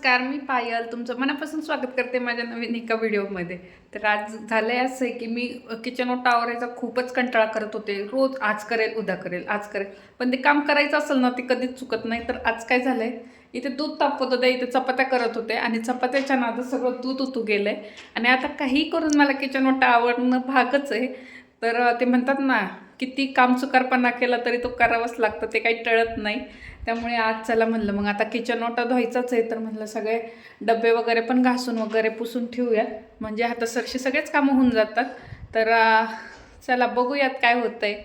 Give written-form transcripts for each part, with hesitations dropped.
नमस्कार, मी पायल तुमचं मनापासून स्वागत करते माझ्या नवीन एका व्हिडिओमध्ये. तर आज झालंय असं आहे की मी किचन ओटा आवरायचा खूपच कंटाळा करत होते. रोज आज करेल, उद्या करेल, आज करेल, पण ते काम करायचं असेल ना ते कधीच चुकत नाही. तर आज काय झालंय, इथे दूध तापवत होते, इथे चपात्या करत होते आणि चपात्याच्या नादात सगळं दूध उतू गेलंय. आणि आता काही करून मला किचन ओटा आवरणं भागच आहे. तर ते म्हणतात ना, किती काम चुकारपणा केला तरी तो करावाच लागतं, ते काही टळत नाही. त्यामुळे आज चला म्हणलं, मग आता किचन ओटा धुवायचाच आहे तर म्हणलं सगळे डबे वगैरे पण घासून वगैरे पुसून ठेवूयात, म्हणजे आता सरशी सगळेच कामं होऊन जातात. तर चला बघूयात काय होतंय.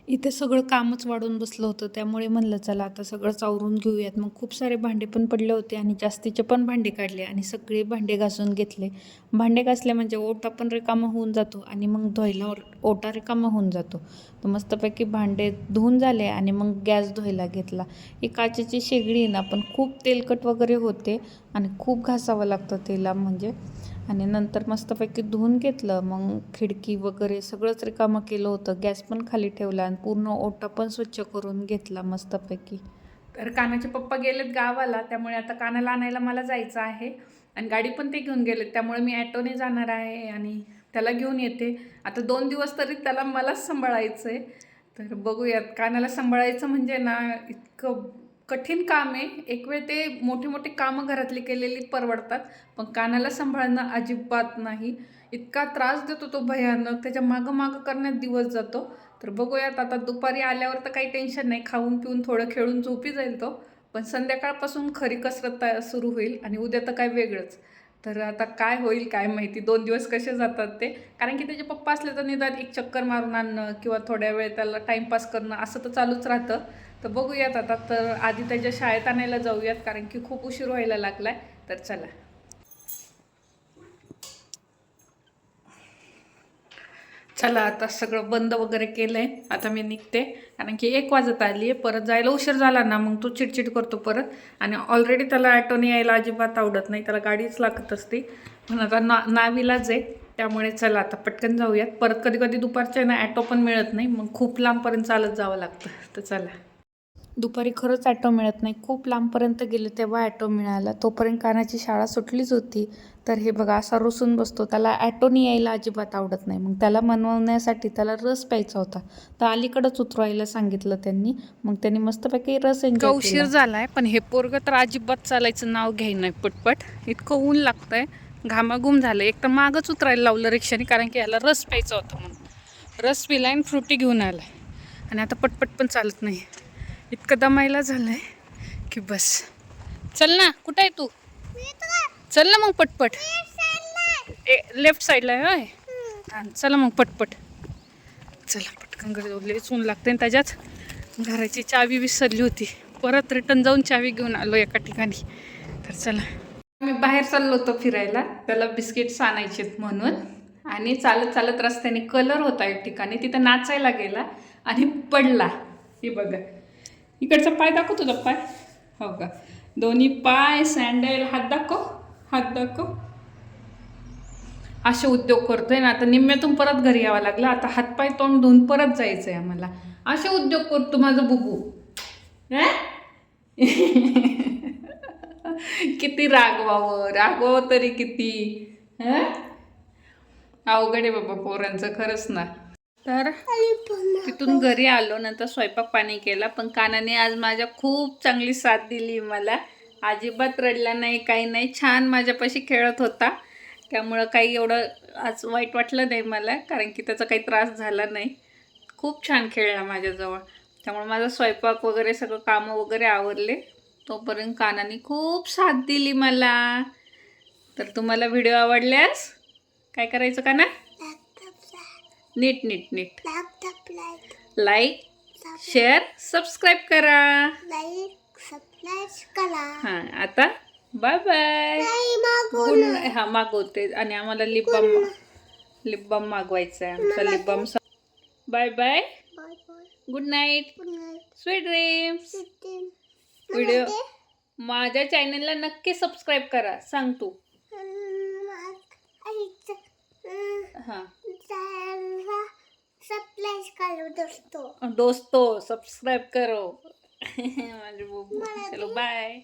इथे सगळं कामच वाढून बसलं होतं, त्यामुळे म्हणलं चला आता सगळंच आवरून घेऊयात. मग खूप सारे भांडे पण पडले होते आणि जास्तीचे पण भांडे काढले आणि सगळे भांडे घासून घेतले. भांडे घासले म्हणजे ओटा पण रिकामा होऊन जातो आणि मग धुवायला ओटा रिकामा होऊन जातो. तर मस्तपैकी भांडे धुवून झाले आणि मग गॅस धुवायला घेतला. ही काचेची शेगडी आहे ना, पण खूप तेलकट वगैरे होते आणि खूप घासावं लागतं तेला म्हणजे. आणि नंतर मस्तपैकी धुवून घेतलं. मग खिडकी वगैरे सगळंच रिकामं केलं होतं. गॅस पण खाली ठेवला आणि पूर्ण ओटा पण स्वच्छ करून घेतला मस्तपैकी. तर कानाचे पप्पा गेलेत गावाला, त्यामुळे आता कानाला आणायला मला जायचं आहे आणि गाडी पण ते घेऊन गेलेत, त्यामुळे मी ॲटोने जाणार आहे आणि त्याला घेऊन येते. आता 2 दिवस तरी त्याला मलाच सांभाळायचं आहे. तर बघूयात. कानाला सांभाळायचं म्हणजे ना इतकं कठीण काम आहे. एक वेळ ते मोठी मोठी कामं घरातली केलेली परवडतात, पण कानाला सांभाळणं अजिबात नाही. इतका त्रास देतो तो भयानक, त्याच्या मागं मागं करण्यात दिवस जातो. तर बघूयात. आता दुपारी आल्यावर तर काही टेन्शन नाही, खाऊन पिऊन थोडं खेळून झोपी जाईल तो, पण संध्याकाळपासून खरी कसरत सुरू होईल आणि उद्या तर काय वेगळंच. तर आता काय होईल काय माहिती, 2 दिवस कसे जातात ते. कारण की त्याचे पप्पा असले तर निदान एक चक्कर मारून आणणं किंवा थोड्या वेळ त्याला टाईमपास करणं असं तर चालूच राहतं. तर बघूयात आता. तर आधी त्याच्या शाळेत आणायला जाऊयात, कारण की खूप उशीर व्हायला लागला आहे. तर चला. चला आता सगळं बंद वगैरे केलं आहे, आता मी निघते. कारण की 1 वाजत आली आहे. परत जायला उशीर झाला ना मग तो चिडचिड करतो परत. आणि ऑलरेडी त्याला ॲटोने यायला अजिबात आवडत नाही, त्याला गाडीच लागत असते. पण आता नावीलाच आहे, त्यामुळे चला आता पटकन जाऊयात. परत कधी कधी दुपारच्या ना ॲटो पण मिळत नाही, मग खूप लांबपर्यंत चालत जावं लागतं. तर चला. दुपारी खरंच ॲटो मिळत नाही, खूप लांबपर्यंत गेले तेव्हा ॲटो मिळाला. तोपर्यंत कानाची शाळा सुटलीच होती. तर हे बघा असा रुसून बसतो, त्याला ॲटोनी यायला अजिबात आवडत नाही. मग त्याला मनवण्यासाठी त्याला रस प्यायचा होता, तर अलीकडंच उतरवायला सांगितलं त्यांनी. मग त्यांनी मस्तपैकी रस एन्जॉय केला. उशीर झालाय, पण हे पोरगं तर अजिबात चालायचं नाव घेईन नाही पटपट. इतकं ऊन लागतंय, घामाघूम झालं. एक तर मागच उतरायला लावलं रिक्षाने, कारण की याला रस प्यायचा होता म्हणून. रस पिला आणि फ्रुटी घेऊन आलाय आणि आता पटपट पण चालत नाही. इतकं दमायला झालंय की बस. चल ना, कुठं आहे तू? चल ना मग पटपट. लेफ्ट साईडला आहे होय. हां चला मग पटपट. चला पटकन घरी ऊन लागते आणि त्याच्यात घराची चावी विसरली होती. परत रिटर्न जाऊन चावी घेऊन आलो एका ठिकाणी. तर चला. मी बाहेर चाललो होतो फिरायला, त्याला बिस्किट्स आणायचेत म्हणून. आणि चालत चालत रस्त्याने कलर होता एक ठिकाणी, तिथं नाचायला गेला आणि पडला. हे बघा, इकडचा पाय दाखव तुझा पाय. हो का, दोन्ही पाय सँडल. हात दाखव, हात दाखव. असे उद्योग करतोय ना. आता निम्म्यातून परत घरी यावं लागलं. आता हातपाय तोंड धुवून परत जायचंय आम्हाला. असे उद्योग करतो माझं बुबू. किती रागवावं तरी किती. अवघड आहे बाबा पोरांचं खरंच ना. तर तिथून घरी आलो, नंतर स्वयंपाक पाणी केला. पण कानाने आज माझ्या खूप चांगली साथ दिली मला. अजिबात रडला नाही, काही नाही, छान माझ्यापाशी खेळत होता. त्यामुळं काही एवढं आज वाईट वाटलं नाही मला, कारण की त्याचा काही त्रास झाला नाही. खूप छान खेळला माझ्याजवळ. त्यामुळे माझा स्वयंपाक वगैरे सगळं कामं वगैरे आवरले. तोपर्यंत कानाने खूप साथ दिली मला. तर तुम्हाला व्हिडिओ आवडल्यास काय करायचं काना? नीट नीट नीट लाईक, शेअर, सबस्क्राईब करा. हां आता बाय बाय. हां मागवते. आणि आम्हाला लिप बाम मागवायचा आहे. आमचा lip balm. Bye bye, good night, sweet dreams. Video माझ्या चॅनलला नक्की सबस्क्राईब करा. सांग तू. हां दोस्तों सब्सक्राइब करो. माझे बबू. चलो बाय.